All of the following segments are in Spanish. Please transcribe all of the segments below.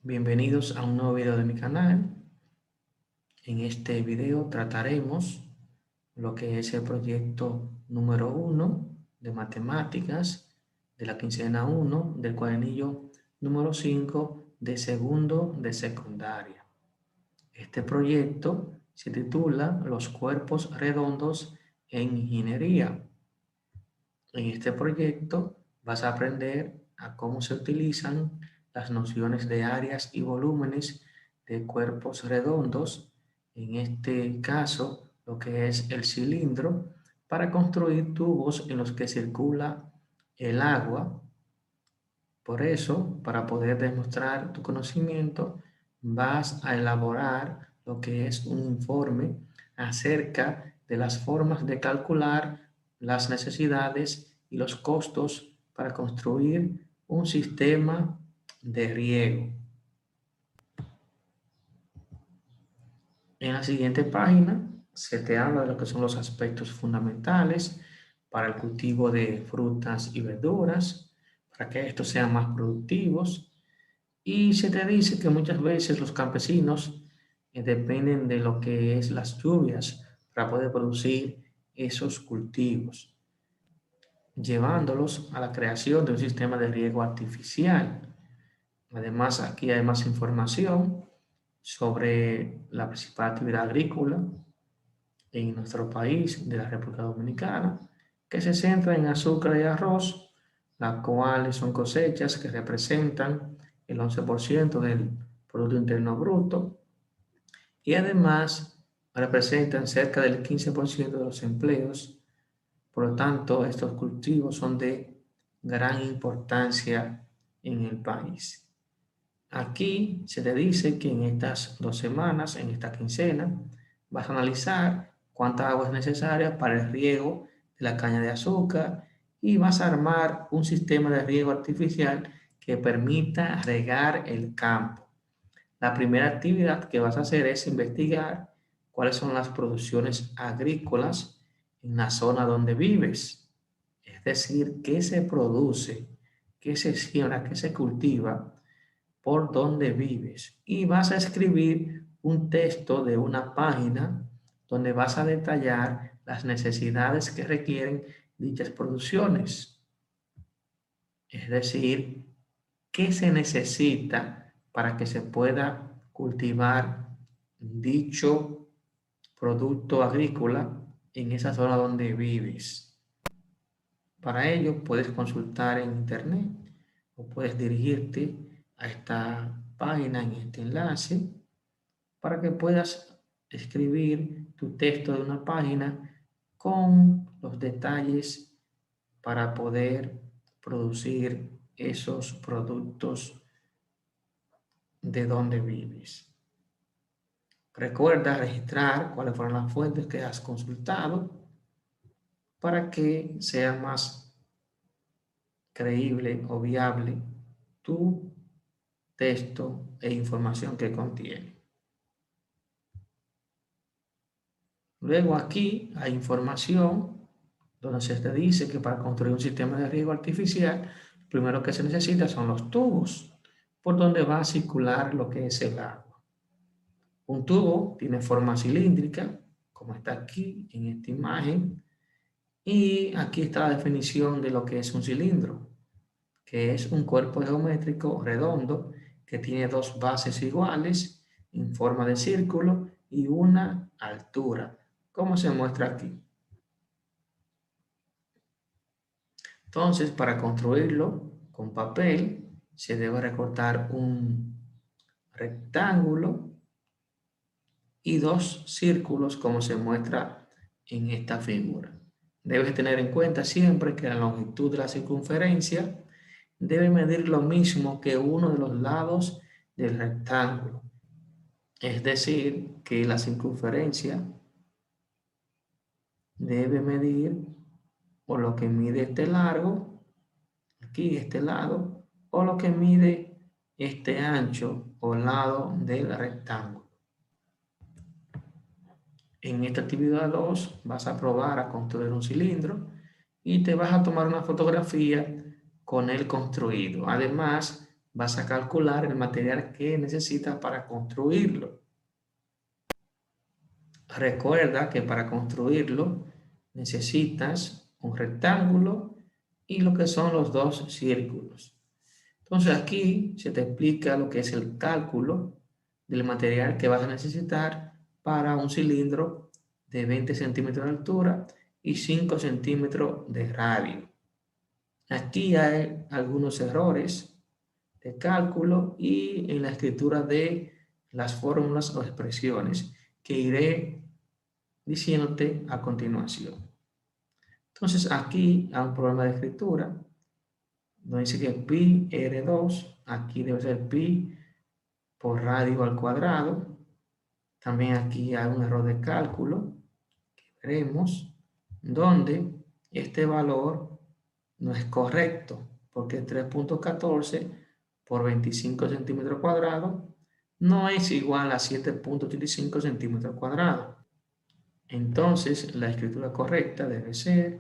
Bienvenidos a un nuevo video de mi canal. En este video trataremos lo que es el proyecto número 1 de matemáticas de la quincena 1 del cuadernillo número 5 de segundo de secundaria. Este proyecto se titula Los cuerpos redondos en ingeniería. En este proyecto vas a aprender a cómo se utilizan las nociones de áreas y volúmenes de cuerpos redondos, en este caso lo que es el cilindro, para construir tubos en los que circula el agua. Por eso, para poder demostrar tu conocimiento, vas a elaborar lo que es un informe acerca de las formas de calcular las necesidades y los costos para construir un sistema de riego. En la siguiente página se te habla de lo que son los aspectos fundamentales para el cultivo de frutas y verduras, para que estos sean más productivos. Y se te dice que muchas veces los campesinos dependen de lo que es las lluvias para poder producir esos cultivos, llevándolos a la creación de un sistema de riego artificial. Además, aquí hay más información sobre la principal actividad agrícola en nuestro país, de la República Dominicana, que se centra en azúcar y arroz, las cuales son cosechas que representan el 11% del Producto Interno Bruto y además representan cerca del 15% de los empleos. Por lo tanto, estos cultivos son de gran importancia en el país. Aquí se te dice que en estas 2 semanas, en esta quincena, vas a analizar cuánta agua es necesaria para el riego de la caña de azúcar y vas a armar un sistema de riego artificial que permita regar el campo. La primera actividad que vas a hacer es investigar cuáles son las producciones agrícolas en la zona donde vives. Es decir, qué se produce, qué se siembra, qué se cultiva por donde vives. Y vas a escribir un texto de una página donde vas a detallar las necesidades que requieren dichas producciones. Es decir, qué se necesita para que se pueda cultivar dicho producto agrícola en esa zona donde vives. Para ello puedes consultar en internet o puedes dirigirte a esta página en este enlace para que puedas escribir tu texto de una página con los detalles para poder producir esos productos de donde vives. Recuerda registrar cuáles fueron las fuentes que has consultado para que sea más creíble o viable tu texto e información que contiene. Luego aquí hay información donde se te dice que para construir un sistema de riego artificial, lo primero que se necesita son los tubos por donde va a circular lo que es el agua. Un tubo tiene forma cilíndrica, como está aquí en esta imagen, y aquí está la definición de lo que es un cilindro, que es un cuerpo geométrico redondo que tiene dos bases iguales en forma de círculo y una altura, como se muestra aquí. Entonces, para construirlo con papel, se debe recortar un rectángulo y dos círculos, como se muestra en esta figura. Debes tener en cuenta siempre que la longitud de la circunferencia debe medir lo mismo que uno de los lados del rectángulo. Es decir, que la circunferencia debe medir o lo que mide este largo, aquí este lado, o lo que mide este ancho o lado del rectángulo. En esta actividad 2 vas a probar a construir un cilindro y te vas a tomar una fotografía con él construido. Además, vas a calcular el material que necesitas para construirlo. Recuerda que para construirlo necesitas un rectángulo y lo que son los dos círculos. Entonces aquí se te explica lo que es el cálculo del material que vas a necesitar para un cilindro de 20 centímetros de altura y 5 centímetros de radio. Aquí hay algunos errores de cálculo y en la escritura de las fórmulas o expresiones que iré diciéndote a continuación. Entonces aquí hay un problema de escritura, donde dice que pi r2, aquí debe ser pi por radio al cuadrado. También aquí hay un error de cálculo que veremos, donde este valor no es correcto, porque 3.14 por 25 centímetros cuadrados no es igual a 7.85 centímetros cuadrados. Entonces, la escritura correcta debe ser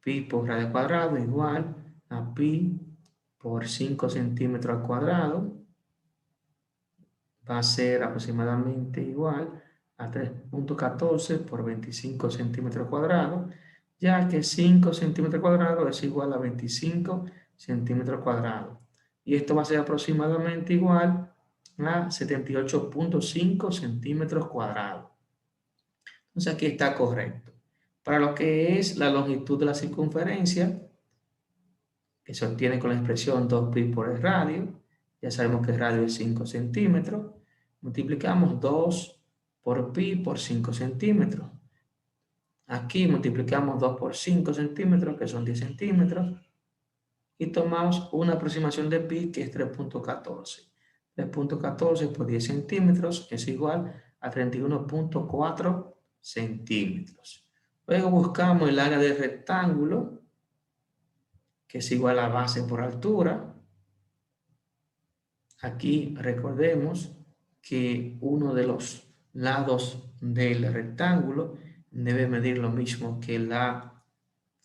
pi por radio al cuadrado igual a pi por 5 centímetros al cuadrado. Va a ser aproximadamente igual a 3.14 por 25 centímetros cuadrados, ya que 5 centímetros cuadrados es igual a 25 centímetros cuadrados. Y esto va a ser aproximadamente igual a 78.5 centímetros cuadrados. Entonces aquí está correcto. Para lo que es la longitud de la circunferencia, que se obtiene con la expresión 2pi por el radio, ya sabemos que el radio es 5 centímetros, multiplicamos 2 por pi por 5 centímetros. Aquí multiplicamos 2 por 5 centímetros, que son 10 centímetros, y tomamos una aproximación de pi, que es 3.14. 3.14 por 10 centímetros es igual a 31.4 centímetros. Luego buscamos el área del rectángulo, que es igual a base por altura. Aquí recordemos que uno de los lados del rectángulo debe medir lo mismo que la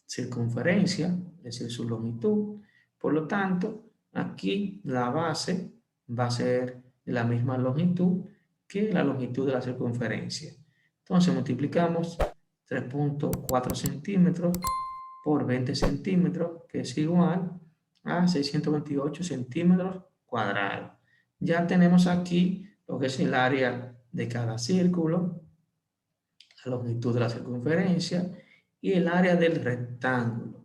circunferencia, es decir, su longitud. Por lo tanto, aquí la base va a ser de la misma longitud que la longitud de la circunferencia. Entonces multiplicamos 3.4 centímetros por 20 centímetros, que es igual a 628 centímetros cuadrados. Ya tenemos aquí lo que es el área de cada círculo, la longitud de la circunferencia y el área del rectángulo.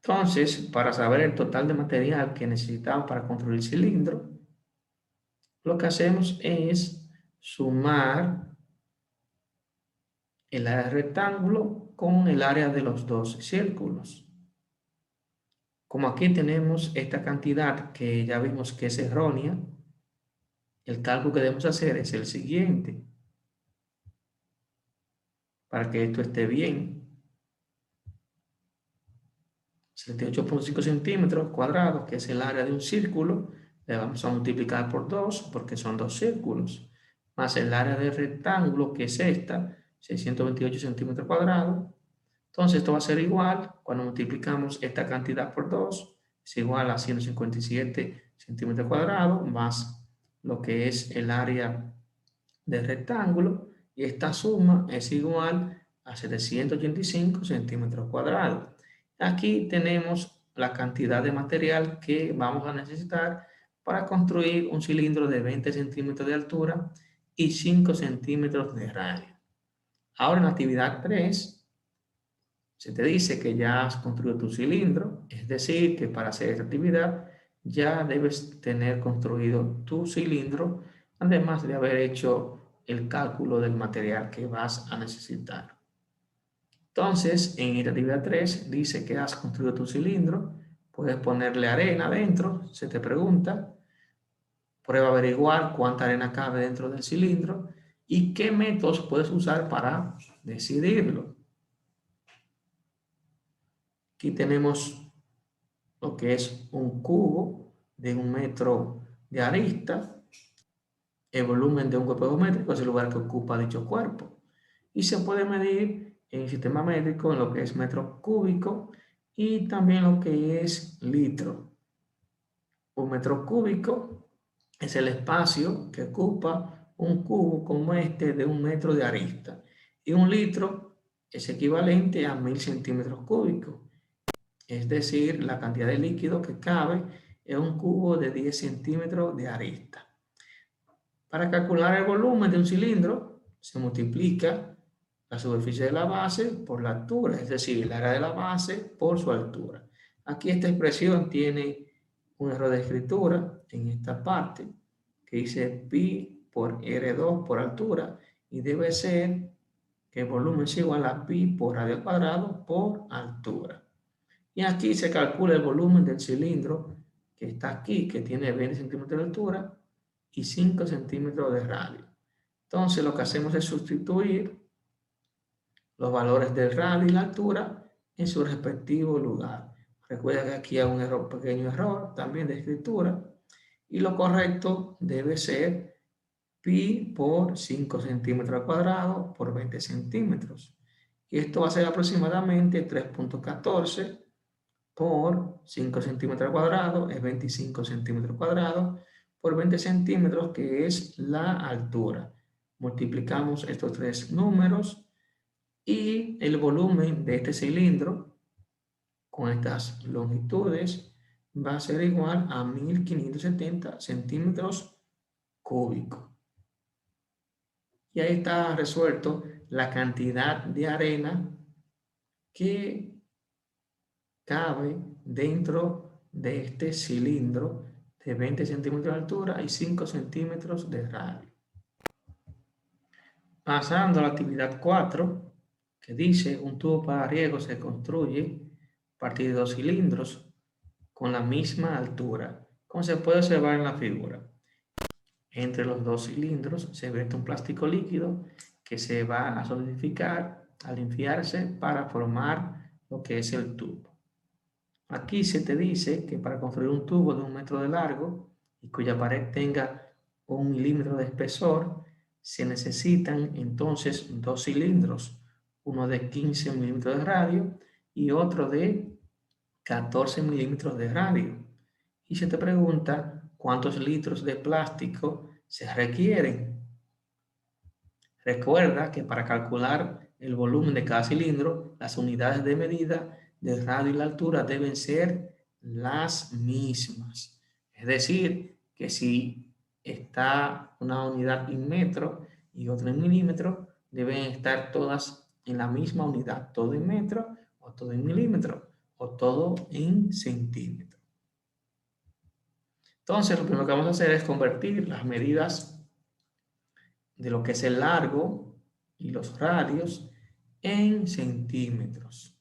Entonces, para saber el total de material que necesitamos para construir el cilindro, lo que hacemos es sumar el área del rectángulo con el área de los dos círculos. Como aquí tenemos esta cantidad que ya vimos que es errónea, el cálculo que debemos hacer es el siguiente. Para que esto esté bien. 78.5 centímetros cuadrados, que es el área de un círculo, le vamos a multiplicar por 2, porque son dos círculos, más el área del rectángulo, que es esta, 628 centímetros cuadrados. Entonces esto va a ser igual, cuando multiplicamos esta cantidad por 2, es igual a 157 centímetros cuadrados, más lo que es el área del rectángulo, y esta suma es igual a 785 centímetros cuadrados. Aquí tenemos la cantidad de material que vamos a necesitar para construir un cilindro de 20 centímetros de altura y 5 centímetros de radio. Ahora en la actividad 3 se te dice que ya has construido tu cilindro, es decir, que para hacer esta actividad ya debes tener construido tu cilindro, además de haber hecho el cálculo del material que vas a necesitar. Entonces, en esta actividad 3 dice que has construido tu cilindro, puedes ponerle arena dentro, se te pregunta, prueba a averiguar cuánta arena cabe dentro del cilindro y qué métodos puedes usar para decidirlo. Aquí tenemos lo que es un cubo de 1 metro de arista, el volumen de un cuerpo geométrico es el lugar que ocupa dicho cuerpo. Y se puede medir en el sistema métrico en lo que es metro cúbico y también lo que es litro. Un metro cúbico es el espacio que ocupa un cubo como este de 1 metro de arista. Y 1 litro es equivalente a 1000 centímetros cúbicos. Es decir, la cantidad de líquido que cabe en un cubo de 10 centímetros de arista. Para calcular el volumen de un cilindro, se multiplica la superficie de la base por la altura, es decir, el área de la base por su altura. Aquí esta expresión tiene un error de escritura en esta parte, que dice pi por R2 por altura, y debe ser que el volumen es igual a pi por radio al cuadrado por altura. Y aquí se calcula el volumen del cilindro que está aquí, que tiene 20 centímetros de altura y 5 centímetros de radio. Entonces lo que hacemos es sustituir los valores del radio y la altura en su respectivo lugar. Recuerda que aquí hay un pequeño error también de escritura y lo correcto debe ser pi por 5 centímetros al cuadrado por 20 centímetros. Y esto va a ser aproximadamente 3.14 por 5 centímetros al cuadrado es 25 centímetros cuadrados por 20 centímetros, que es la altura. Multiplicamos estos tres números y el volumen de este cilindro con estas longitudes va a ser igual a 1570 centímetros cúbicos. Y ahí está resuelto la cantidad de arena que cabe dentro de este cilindro de 20 centímetros de altura y 5 centímetros de radio. Pasando a la actividad 4, que dice un tubo para riego se construye a partir de 2 cilindros con la misma altura, como se puede observar en la figura. Entre los 2 cilindros se vierte un plástico líquido que se va a solidificar al enfriarse para formar lo que es el tubo. Aquí se te dice que para construir un tubo de 1 metro de largo y cuya pared tenga 1 milímetro de espesor, se necesitan entonces 2 cilindros, uno de 15 milímetros de radio y otro de 14 milímetros de radio. Y se te pregunta cuántos litros de plástico se requieren. Recuerda que para calcular el volumen de cada cilindro, las unidades de medida del radio y la altura deben ser las mismas. Es decir, que si está una unidad en metro y otra en milímetro, deben estar todas en la misma unidad, todo en metro o todo en milímetro o todo en centímetro. Entonces, lo primero que vamos a hacer es convertir las medidas de lo que es el largo y los radios en centímetros.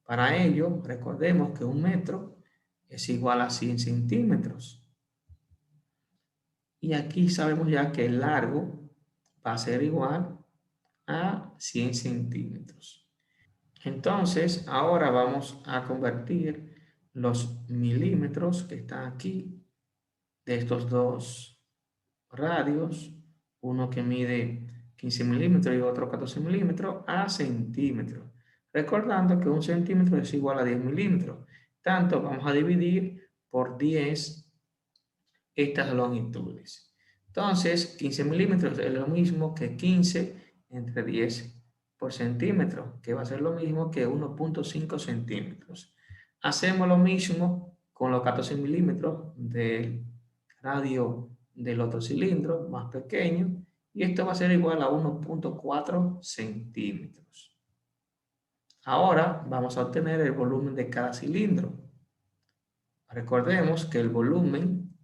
Para ello, recordemos que 1 metro es igual a 100 centímetros. Y aquí sabemos ya que el largo va a ser igual a 100 centímetros. Entonces, ahora vamos a convertir los milímetros que están aquí de estos dos radios, uno que mide 15 milímetros y otro 14 milímetros, a centímetros. Recordando que 1 centímetro es igual a 10 milímetros. Tanto vamos a dividir por 10 estas longitudes. Entonces, 15 milímetros es lo mismo que 15 entre 10 por centímetro, que va a ser lo mismo que 1.5 centímetros. Hacemos lo mismo con los 14 milímetros del radio del otro cilindro más pequeño, y esto va a ser igual a 1.4 centímetros. Ahora vamos a obtener el volumen de cada cilindro. Recordemos que el volumen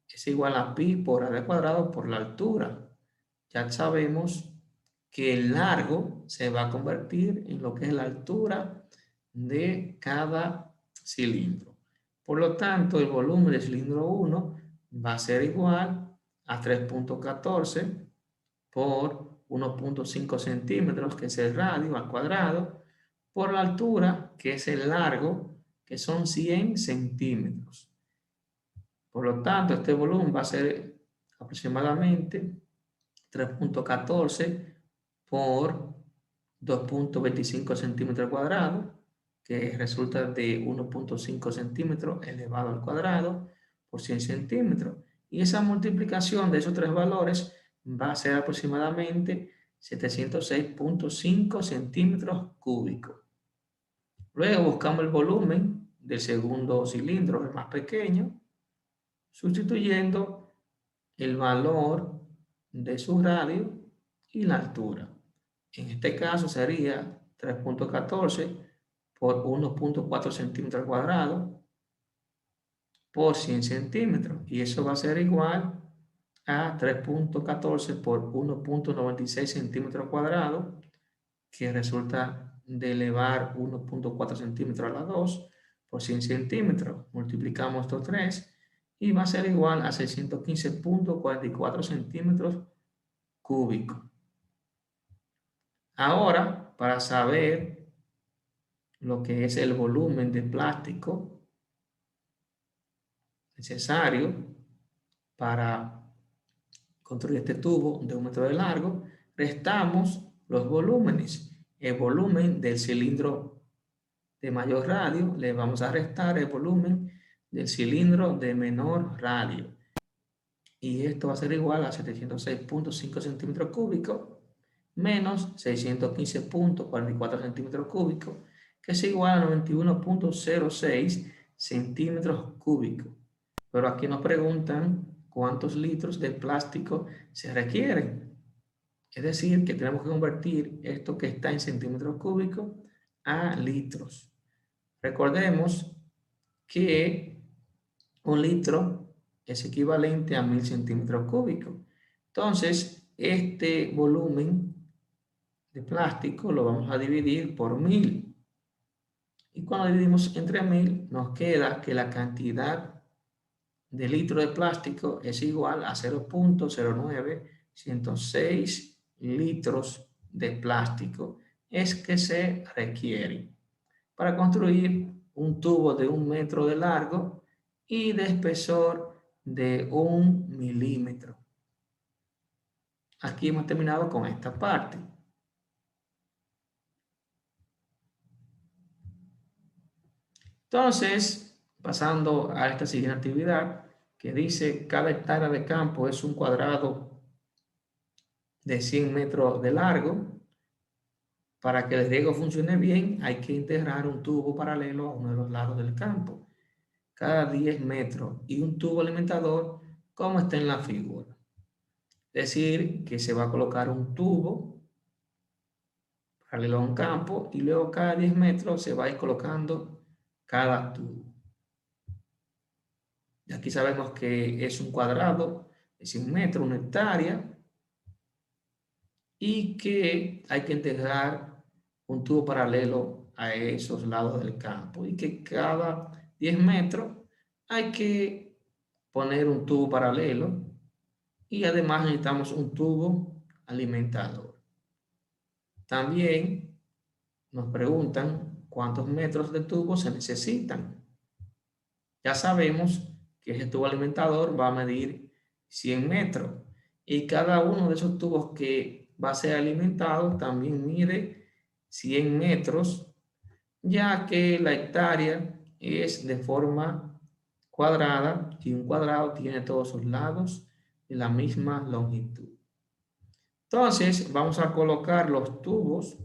es igual a pi por r cuadrado por la altura. Ya sabemos que el largo se va a convertir en lo que es la altura de cada cilindro. Por lo tanto, el volumen del cilindro 1 va a ser igual a 3.14 por 1.5 centímetros, que es el radio al cuadrado, por la altura, que es el largo, que son 100 centímetros. Por lo tanto, este volumen va a ser aproximadamente 3.14 por 2.25 centímetros cuadrados, que resulta de 1.5 centímetros elevado al cuadrado, por 100 centímetros. Y esa multiplicación de esos tres valores va a ser aproximadamente 706.5 centímetros cúbicos. Luego buscamos el volumen del segundo cilindro, el más pequeño, sustituyendo el valor de su radio y la altura. En este caso sería 3.14 por 1.4 centímetros cuadrados por 100 centímetros. Y eso va a ser igual a 3.14 por 1.96 centímetros cuadrados, que resulta de elevar 1.4 centímetros a la 2 por 100 centímetros. Multiplicamos estos 3 y va a ser igual a 615.44 centímetros cúbicos. Ahora, para saber lo que es el volumen de plástico necesario para construir este tubo de 1 metro de largo, restamos los volúmenes. El volumen del cilindro de mayor radio le vamos a restar el volumen del cilindro de menor radio. Y esto va a ser igual a 706.5 centímetros cúbicos menos 615.44 centímetros cúbicos, que es igual a 91.06 centímetros cúbicos. Pero aquí nos preguntan cuántos litros de plástico se requieren. Es decir, que tenemos que convertir esto que está en centímetros cúbicos a litros. Recordemos que un litro es equivalente a 1000 centímetros cúbicos. Entonces, este volumen de plástico lo vamos a dividir por 1000. Y cuando dividimos entre 1000, nos queda que la cantidad de litros de plástico es igual a 0.09106 litros de plástico. Es que se requiere para construir un tubo de 1 metro de largo y de espesor de 1 milímetro. Aquí hemos terminado con esta parte. Entonces, pasando a esta siguiente actividad, que dice cada hectárea de campo es un cuadrado de 100 metros de largo. Para que el riego funcione bien, hay que integrar un tubo paralelo a uno de los lados del campo, cada 10 metros, y un tubo alimentador, como está en la figura. Es decir, que se va a colocar un tubo paralelo a un campo y luego cada 10 metros se va a ir colocando cada tubo. Y aquí sabemos que es un cuadrado de 100 metros, una hectárea, y que hay que integrar un tubo paralelo a esos lados del campo y que cada 10 metros hay que poner un tubo paralelo y además necesitamos un tubo alimentador. También nos preguntan cuántos metros de tubo se necesitan. Ya sabemos que ese tubo alimentador va a medir 100 metros y cada uno de esos tubos que va a ser alimentado también mide 100 metros, ya que la hectárea es de forma cuadrada y un cuadrado tiene todos sus lados de la misma longitud. Entonces vamos a colocar los tubos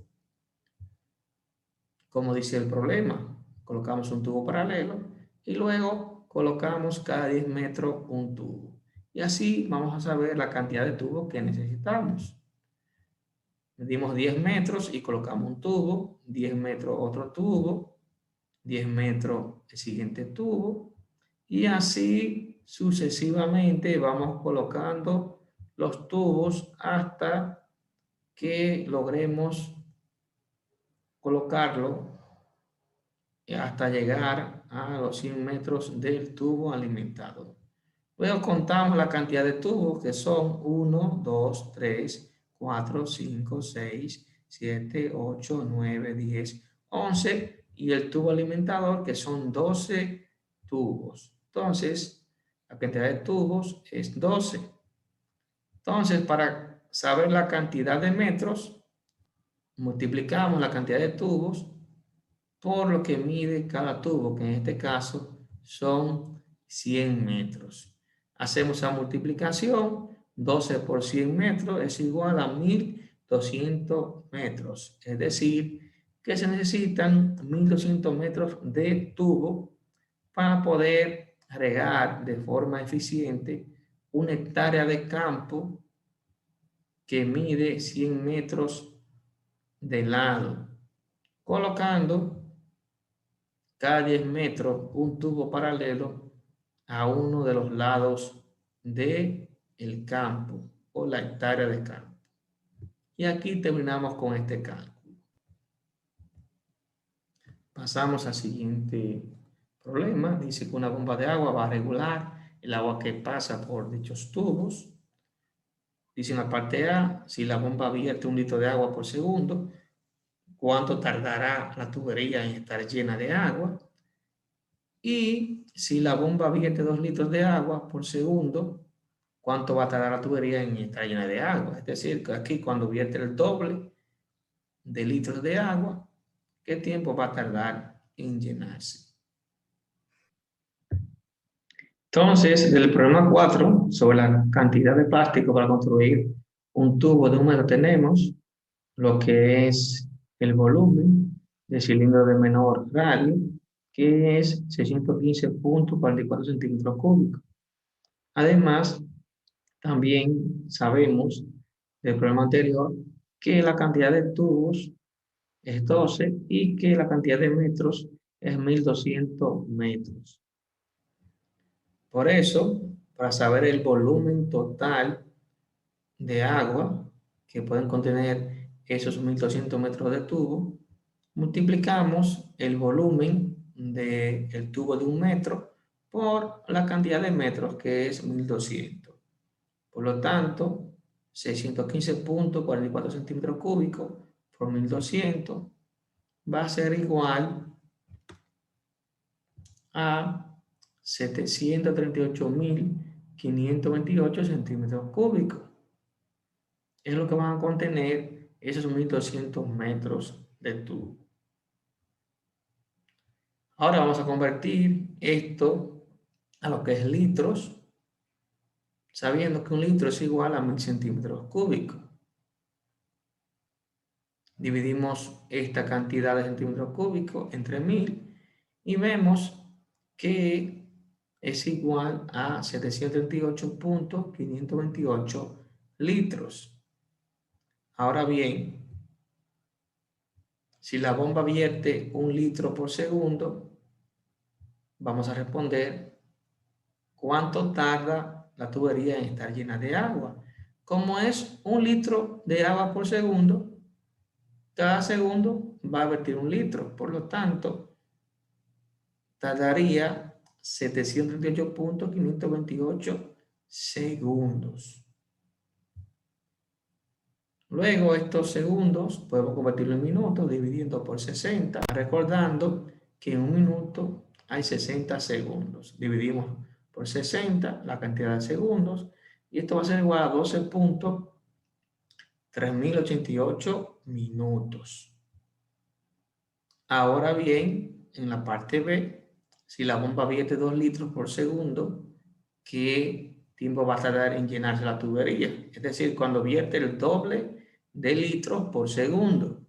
como dice el problema. Colocamos un tubo paralelo y luego colocamos cada 10 metros un tubo. Y así vamos a saber la cantidad de tubos que necesitamos. Medimos 10 metros y colocamos un tubo, 10 metros otro tubo, 10 metros el siguiente tubo, y así sucesivamente vamos colocando los tubos hasta que logremos colocarlo hasta llegar a los 100 metros del tubo alimentador. Luego contamos la cantidad de tubos que son 1, 2, 3, 4, 5, 6, 7, 8, 9, 10, 11 y el tubo alimentador que son 12 tubos. Entonces, la cantidad de tubos es 12. Entonces, para saber la cantidad de metros, multiplicamos la cantidad de tubos por lo que mide cada tubo, que en este caso son 100 metros. Hacemos la multiplicación, 12 por 100 metros es igual a 1200 metros. Es decir, que se necesitan 1200 metros de tubo para poder regar de forma eficiente una hectárea de campo que mide 100 metros de lado, colocando cada 10 metros un tubo paralelo a uno de los lados del campo o la hectárea de campo. Y aquí terminamos con este cálculo. Pasamos al siguiente problema. Dice que una bomba de agua va a regular el agua que pasa por dichos tubos. Dice en la parte A, si la bomba vierte 1 litro de agua por segundo, ¿cuánto tardará la tubería en estar llena de agua? Y si la bomba vierte 2 litros de agua por segundo, ¿cuánto va a tardar la tubería en estar llena de agua? Es decir, que aquí cuando vierte el doble de litros de agua, ¿qué tiempo va a tardar en llenarse? Entonces, del problema 4, sobre la cantidad de plástico para construir un tubo de 1 metro, tenemos lo que es el volumen del cilindro de menor radio, que es 615.44 centímetros cúbicos. Además, también sabemos del problema anterior que la cantidad de tubos es 12 y que la cantidad de metros es 1200 metros. Por eso, para saber el volumen total de agua que pueden contener esos 1200 metros de tubo, multiplicamos el volumen del tubo de 1 metro por la cantidad de metros, que es 1200. Por lo tanto, 615.44 centímetros cúbicos por 1200 va a ser igual a 738.528 centímetros cúbicos. Es lo que van a contener esos 1200 metros de tubo. Ahora vamos a convertir esto a lo que es litros, sabiendo que 1 litro es igual a 1000 centímetros cúbicos. Dividimos esta cantidad de centímetros cúbicos entre 1000 y vemos que es igual a 738.528 litros. Ahora bien, si la bomba vierte 1 litro por segundo, vamos a responder cuánto tarda la tubería en estar llena de agua. Como es 1 litro de agua por segundo, cada segundo va a vertir 1 litro. Por lo tanto, tardaría 738.528 segundos. Luego estos segundos podemos convertirlo en minutos dividiendo por 60, recordando que en 1 minuto hay 60 segundos. Dividimos por 60 la cantidad de segundos y esto va a ser igual a 12.3088 minutos. Ahora bien, en la parte B, si la bomba vierte 2 litros por segundo, ¿qué tiempo va a tardar en llenarse la tubería? Es decir, cuando vierte el doble de litros por segundo.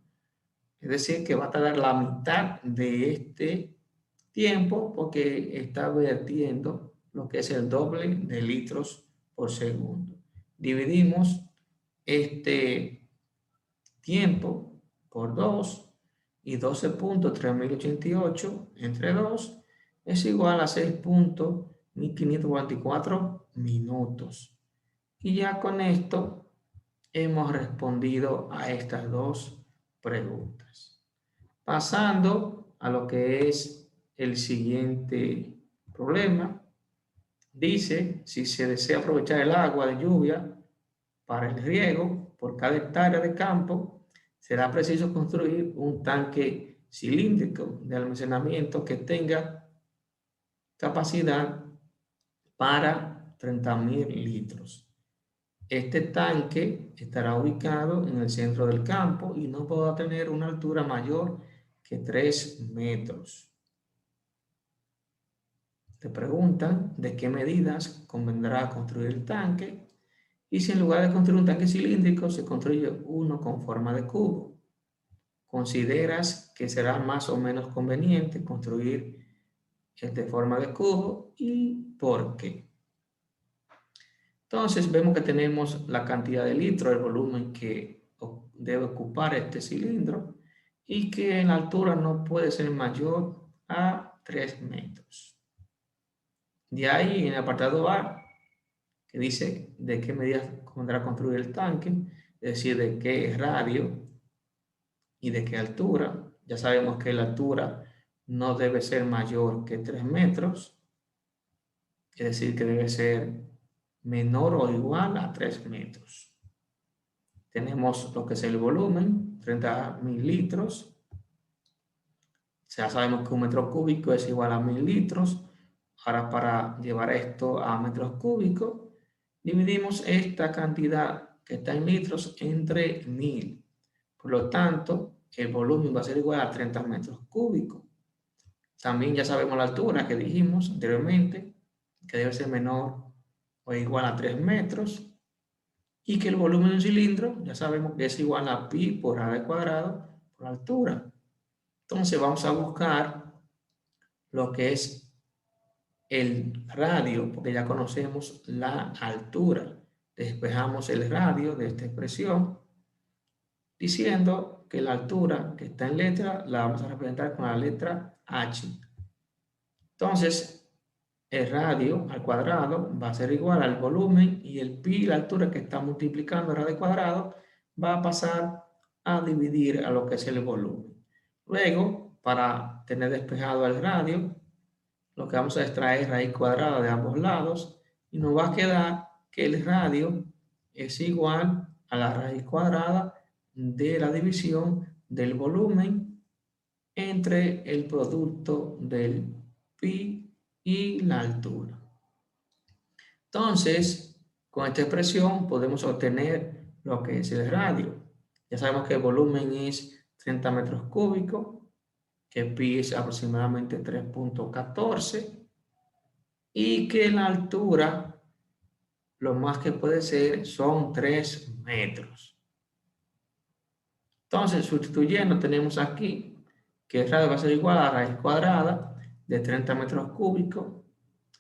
Es decir, que va a tardar la mitad de este tiempo porque está vertiendo lo que es el doble de litros por segundo. Dividimos este tiempo por 2 y 12.3088 entre 2 es igual a 6.1544 minutos. Y ya con esto hemos respondido a estas dos preguntas. Pasando a lo que es el siguiente problema, dice, si se desea aprovechar el agua de lluvia para el riego por cada hectárea de campo, será preciso construir un tanque cilíndrico de almacenamiento que tenga capacidad para 30.000 litros. Este tanque estará ubicado en el centro del campo y no podrá tener una altura mayor que 3 metros. Te preguntan de qué medidas convendrá construir el tanque y si en lugar de construir un tanque cilíndrico se construye uno con forma de cubo. ¿Consideras que será más o menos conveniente construir el de forma de cubo y por qué? Entonces vemos que tenemos la cantidad de litros, el volumen que debe ocupar este cilindro y que la altura no puede ser mayor a 3 metros. De ahí en el apartado A, que dice de qué medidas convendrá construir el tanque, es decir, de qué radio y de qué altura. Ya sabemos que la altura no debe ser mayor que 3 metros, es decir, que debe ser menor o igual a 3 metros. Tenemos lo que es el volumen, 30.000 litros. Ya sabemos que un metro cúbico es igual a 1.000 litros. Ahora, para llevar esto a metros cúbicos, dividimos esta cantidad que está en litros entre 1.000. Por lo tanto, el volumen va a ser igual a 30 metros cúbicos. También ya sabemos la altura que dijimos anteriormente, que debe ser menor o igual a 3 metros. Y que el volumen de un cilindro, ya sabemos que es igual a pi por r cuadrado por altura. Entonces vamos a buscar lo que es el radio, porque ya conocemos la altura. Despejamos el radio de esta expresión diciendo que la altura que está en letra la vamos a representar con la letra h. Entonces, el radio al cuadrado va a ser igual al volumen y el pi, la altura que está multiplicando el radio cuadrado, va a pasar a dividir a lo que es el volumen. Luego, para tener despejado el radio, lo que vamos a extraer es raíz cuadrada de ambos lados y nos va a quedar que el radio es igual a la raíz cuadrada de la división del volumen entre el producto del pi y la altura. Entonces, con esta expresión podemos obtener lo que es el radio. Ya sabemos que el volumen es 30 metros cúbicos, que pi es aproximadamente 3.14 y que la altura, lo más que puede ser, son 3 metros. Entonces, sustituyendo, tenemos aquí que el radio va a ser igual a la raíz cuadrada de 30 metros cúbicos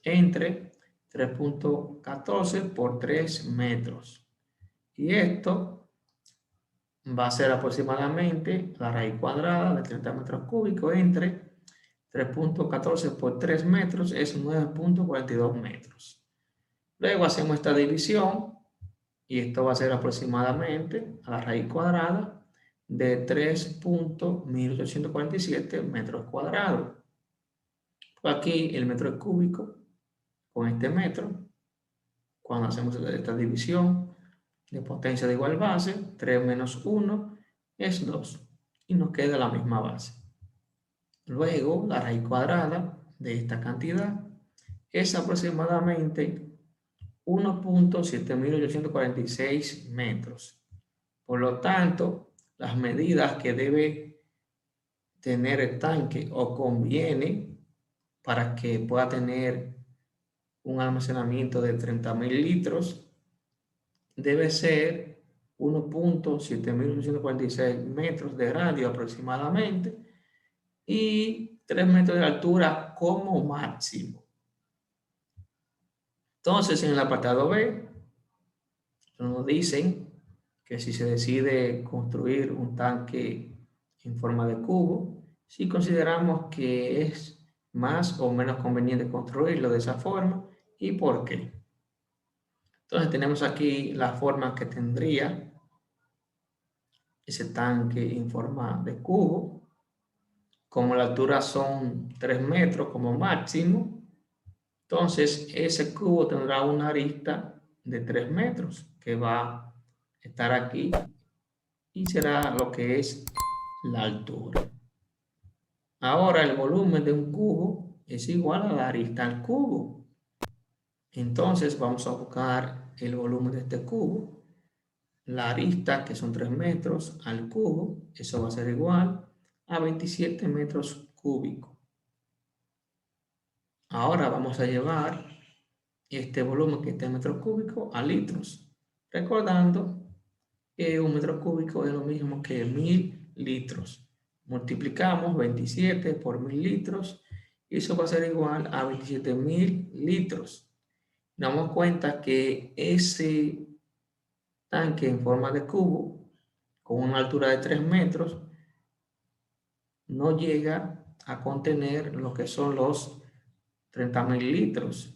entre 3.14 por 3 metros. Y esto va a ser aproximadamente la raíz cuadrada de 30 metros cúbicos entre 3.14 por 3 metros es 9.42 metros. Luego hacemos esta división y esto va a ser aproximadamente a la raíz cuadrada de 3.1847 metros cuadrados. Aquí el metro cúbico con este metro, cuando hacemos esta división de potencia de igual base, 3 menos 1 es 2 y nos queda la misma base. Luego la raíz cuadrada de esta cantidad es aproximadamente 1.7846 metros. Por lo tanto, las medidas que debe tener el tanque o conviene para que pueda tener un almacenamiento de 30.000 litros debe ser 1.7846 metros de radio aproximadamente y 3 metros de altura como máximo. Entonces, en el apartado B, nos dicen que si se decide construir un tanque en forma de cubo, si consideramos que es más o menos conveniente construirlo de esa forma y por qué. Entonces tenemos aquí la forma que tendría ese tanque en forma de cubo. Como la altura son 3 metros como máximo, entonces ese cubo tendrá una arista de 3 metros que va a estar aquí y será lo que es la altura. Ahora el volumen de un cubo es igual a la arista al cubo. Entonces vamos a buscar el volumen de este cubo. La arista, que son 3 metros al cubo, eso va a ser igual a 27 metros cúbicos. Ahora vamos a llevar este volumen que está en metros cúbicos a litros, recordando que un metro cúbico es lo mismo que 1000 litros. Multiplicamos 27 por 1000 litros y eso va a ser igual a 27.000 litros. Nos damos cuenta que ese tanque en forma de cubo, con una altura de 3 metros, no llega a contener lo que son los 30.000 litros.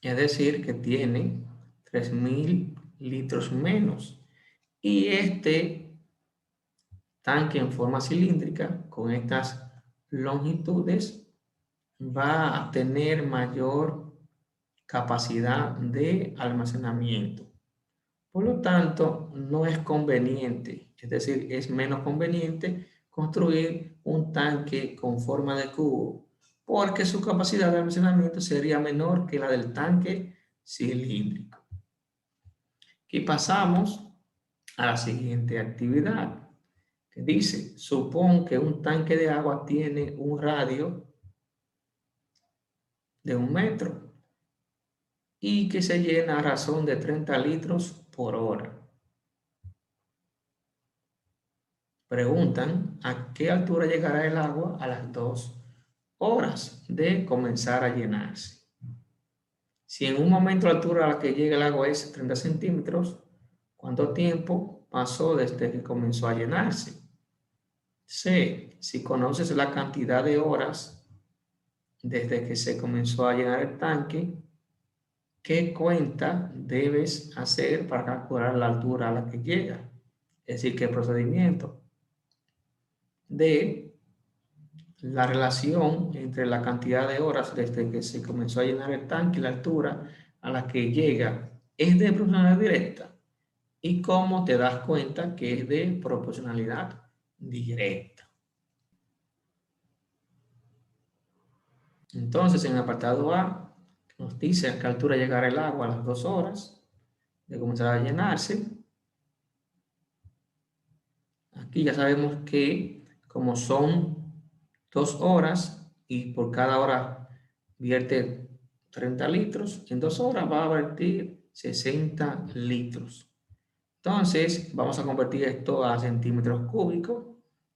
Es decir, que tiene 3.000 litros menos. Y este tanque en forma cilíndrica, con estas longitudes, va a tener mayor capacidad de almacenamiento. Por lo tanto, no es conveniente, es decir, es menos conveniente construir un tanque con forma de cubo, porque su capacidad de almacenamiento sería menor que la del tanque cilíndrico. Y pasamos a la siguiente actividad, que dice, supón que un tanque de agua tiene un radio de 1 metro y que se llena a razón de 30 litros por hora. Preguntan a qué altura llegará el agua a las 2 horas de comenzar a llenarse. Si en un momento la altura a la que llega el agua es 30 centímetros, ¿cuánto tiempo pasó desde que comenzó a llenarse? C. Si conoces la cantidad de horas desde que se comenzó a llenar el tanque, ¿qué cuenta debes hacer para calcular la altura a la que llega? Es decir, ¿qué procedimiento? D. La relación entre la cantidad de horas desde que se comenzó a llenar el tanque y la altura a la que llega es de proporcionalidad directa. ¿Y cómo te das cuenta que es de proporcionalidad directa? Entonces, en el apartado A, nos dice a qué altura llegará el agua a las 2 horas de comenzar a llenarse. Aquí ya sabemos que como son 2 horas y por cada hora vierte 30 litros, en 2 horas va a vertir 60 litros. Entonces, vamos a convertir esto a centímetros cúbicos.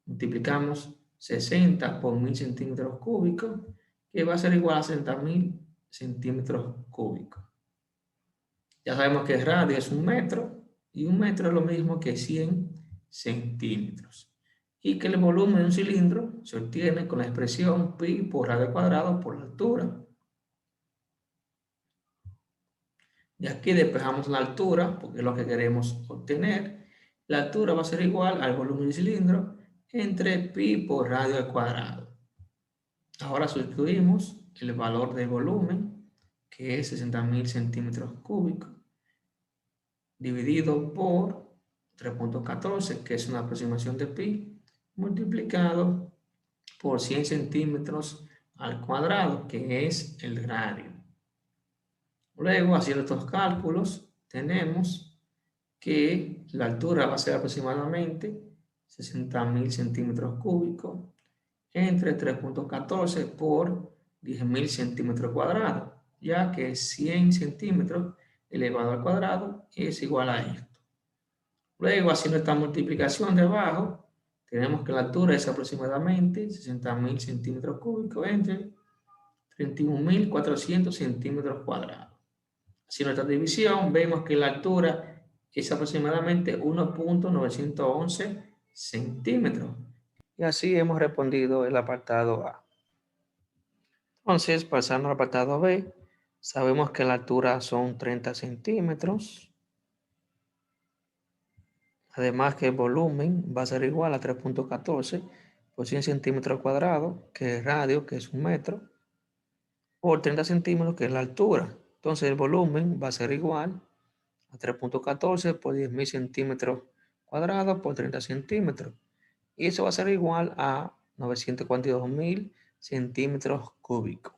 Multiplicamos 60 por 1000 centímetros cúbicos, que va a ser igual a 60.000 centímetros cúbicos. Ya sabemos que el radio es 1 metro y 1 metro es lo mismo que 100 centímetros. Y que el volumen de un cilindro se obtiene con la expresión pi por radio cuadrado por la altura. Y aquí despejamos la altura, porque es lo que queremos obtener. La altura va a ser igual al volumen del cilindro entre pi por radio al cuadrado. Ahora sustituimos el valor del volumen, que es 60.000 centímetros cúbicos, dividido por 3.14, que es una aproximación de pi, multiplicado por 100 centímetros al cuadrado, que es el radio. Luego, haciendo estos cálculos, tenemos que la altura va a ser aproximadamente 60.000 centímetros cúbicos entre 3.14 por 10.000 centímetros cuadrados, ya que 100 centímetros elevado al cuadrado es igual a esto. Luego, haciendo esta multiplicación de abajo, tenemos que la altura es aproximadamente 60.000 centímetros cúbicos entre 31.400 centímetros cuadrados. Haciendo esta división, vemos que la altura es aproximadamente 1.911 centímetros. Y así hemos respondido el apartado A. Entonces, pasando al apartado B, sabemos que la altura son 30 centímetros. Además que el volumen va a ser igual a 3.14 por 100 centímetros cuadrados, que es radio, que es 1 metro, por 30 centímetros, que es la altura. Entonces el volumen va a ser igual a 3.14 por 10.000 centímetros cuadrados por 30 centímetros. Y eso va a ser igual a 942.000 centímetros cúbicos.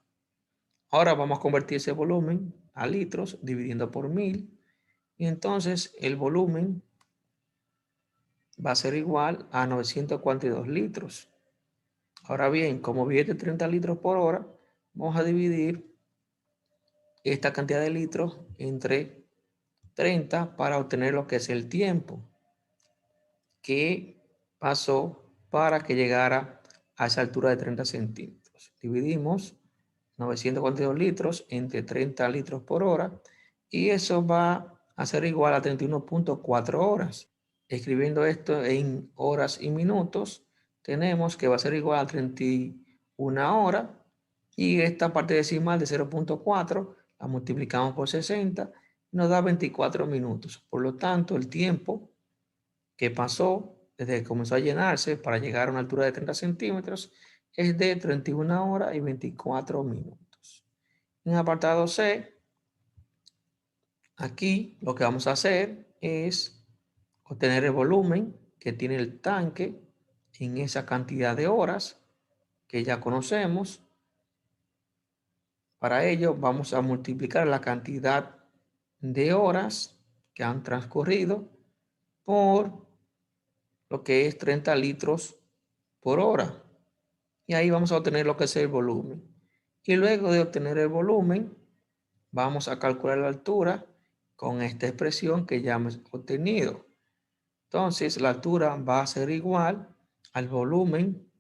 Ahora vamos a convertir ese volumen a litros dividiendo por 1000. Y entonces el volumen va a ser igual a 942 litros. Ahora bien, como vierte 30 litros por hora, Vamos a dividir esta cantidad de litros entre 30 para obtener lo que es el tiempo que pasó para que llegara a esa altura de 30 centímetros. Dividimos 942 litros entre 30 litros por hora y eso va a ser igual a 31.4 horas. Escribiendo esto en horas y minutos, tenemos que va a ser igual a 31 horas y esta parte decimal de 0.4 la multiplicamos por 60 y nos da 24 minutos. Por lo tanto, el tiempo que pasó desde que comenzó a llenarse para llegar a una altura de 30 centímetros es de 31 horas y 24 minutos. En el apartado C, aquí lo que vamos a hacer es obtener el volumen que tiene el tanque en esa cantidad de horas que ya conocemos. Para ello vamos a multiplicar la cantidad de horas que han transcurrido por lo que es 30 litros por hora. Y ahí vamos a obtener lo que es el volumen. Y luego de obtener el volumen, vamos a calcular la altura con esta expresión que ya hemos obtenido. Entonces, la altura va a ser igual al volumen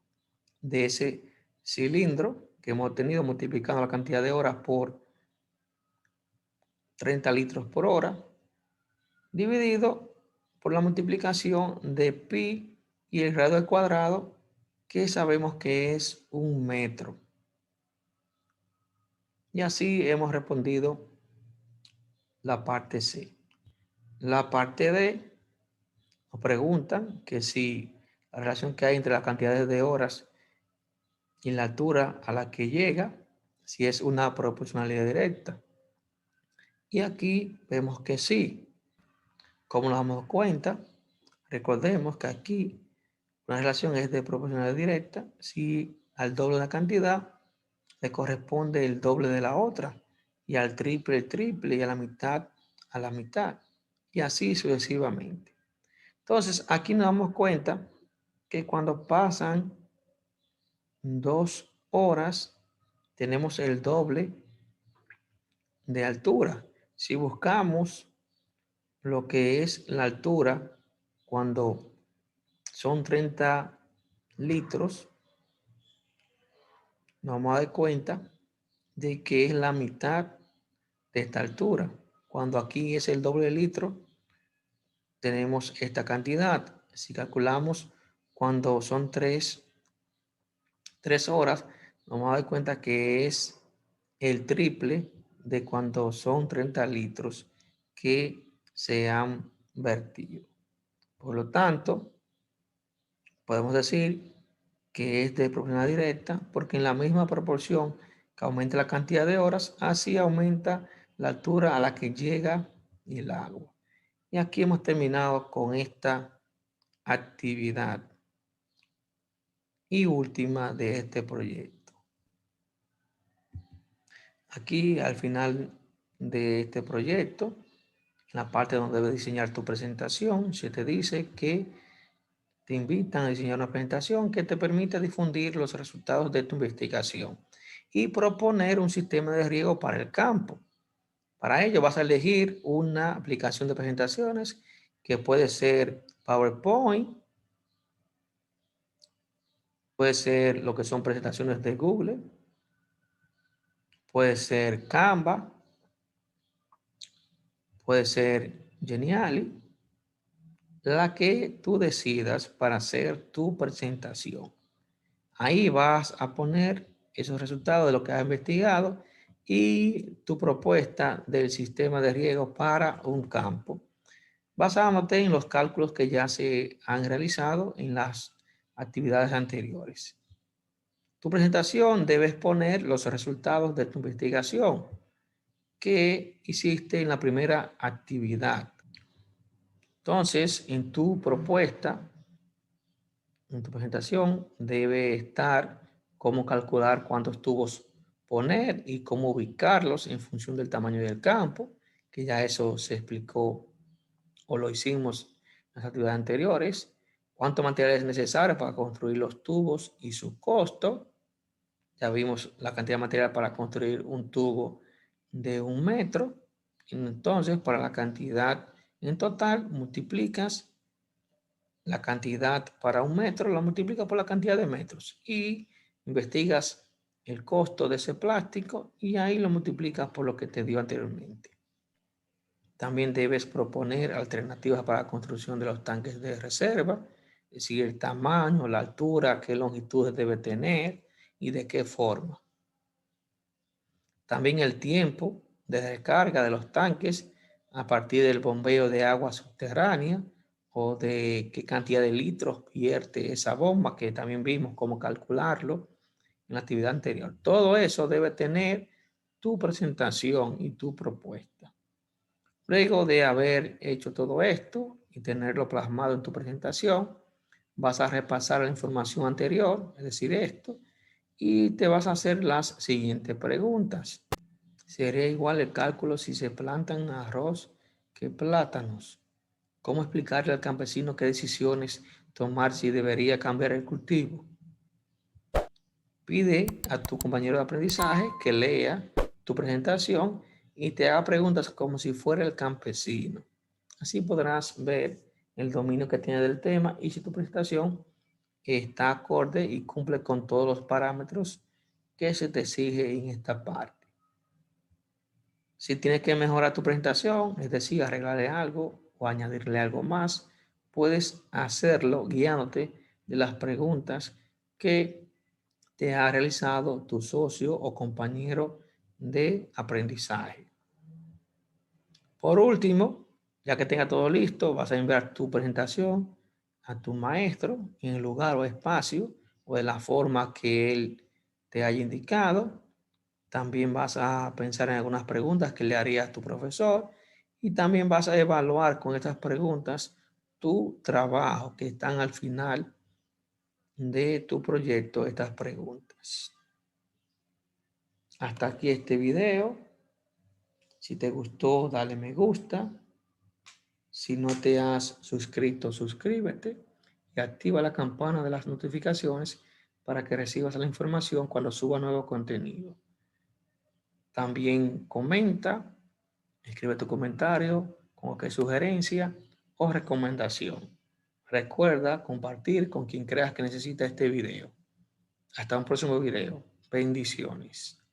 de ese cilindro que hemos obtenido multiplicando la cantidad de horas por 30 litros por hora, dividido por la multiplicación de pi y el radio al cuadrado, que sabemos que es 1 metro. Y así hemos respondido la parte C. La parte D nos preguntan que si la relación que hay entre las cantidades de horas y la altura a la que llega, si es una proporcionalidad directa. Y aquí vemos que sí. ¿Cómo nos damos cuenta? Recordemos que aquí una relación es de proporcionalidad directa si al doble de la cantidad le corresponde el doble de la otra, y al triple el triple, y a la mitad, y así sucesivamente. Entonces, aquí nos damos cuenta que cuando pasan 2 horas, tenemos el doble de altura. Si buscamos lo que es la altura cuando son 30 litros, nos vamos a dar cuenta de que es la mitad de esta altura. Cuando aquí es el doble de litro, tenemos esta cantidad. Si calculamos cuando son 3 horas, nos vamos a dar cuenta que es el triple de cuando son 30 litros que se han vertido. Por lo tanto, podemos decir que es de proporcionalidad directa porque en la misma proporción que aumenta la cantidad de horas, así aumenta la altura a la que llega el agua. Y aquí hemos terminado con esta actividad y última de este proyecto. Aquí al final de este proyecto, en la parte donde debes diseñar tu presentación, se te dice que te invitan a diseñar una presentación que te permita difundir los resultados de tu investigación y proponer un sistema de riego para el campo. Para ello vas a elegir una aplicación de presentaciones que puede ser PowerPoint, puede ser lo que son presentaciones de Google, puede ser Canva, puede ser Geniali, la que tú decidas para hacer tu presentación. Ahí vas a poner esos resultados de lo que has investigado y tu propuesta del sistema de riego para un campo, basándote en los cálculos que ya se han realizado en las actividades anteriores. Tu presentación debe exponer los resultados de tu investigación que hiciste en la primera actividad. Entonces, en tu propuesta, en tu presentación, debe estar cómo calcular cuántos tubos poner y cómo ubicarlos en función del tamaño del campo, que ya eso se explicó o lo hicimos en las actividades anteriores. Cuánto material es necesario para construir los tubos y su costo. Ya vimos la cantidad de material para construir un tubo de 1 metro. Entonces, para la cantidad en total, multiplicas la cantidad para 1 metro, la multiplicas por la cantidad de metros y investigas el costo de ese plástico y ahí lo multiplicas por lo que te dio anteriormente. También debes proponer alternativas para la construcción de los tanques de reserva, es decir, el tamaño, la altura, qué longitud debe tener y de qué forma. También el tiempo de descarga de los tanques a partir del bombeo de agua subterránea o de qué cantidad de litros vierte esa bomba, que también vimos cómo calcularlo en la actividad anterior. Todo eso debe tener tu presentación y tu propuesta. Luego de haber hecho todo esto y tenerlo plasmado en tu presentación, vas a repasar la información anterior, es decir, esto, y te vas a hacer las siguientes preguntas. ¿Sería igual el cálculo si se plantan arroz que plátanos? ¿Cómo explicarle al campesino qué decisiones tomar si debería cambiar el cultivo? Pide a tu compañero de aprendizaje que lea tu presentación y te haga preguntas como si fuera el campesino. Así podrás ver el dominio que tiene del tema y si tu presentación está acorde y cumple con todos los parámetros que se te exige en esta parte. Si tienes que mejorar tu presentación, es decir, arreglarle algo o añadirle algo más, puedes hacerlo guiándote de las preguntas que te ha realizado tu socio o compañero de aprendizaje. Por último, ya que tenga todo listo, vas a enviar tu presentación a tu maestro en el lugar o espacio o de la forma que él te haya indicado. También vas a pensar en algunas preguntas que le harías a tu profesor y también vas a evaluar con estas preguntas tu trabajo que están al final de tu proyecto, estas preguntas. Hasta aquí este video. Si te gustó, dale me gusta. Si no te has suscrito, suscríbete y activa la campana de las notificaciones para que recibas la información cuando suba nuevo contenido. También comenta, escribe tu comentario, como que sugerencia o recomendación. Recuerda compartir con quien creas que necesita este video. Hasta un próximo video. Bendiciones.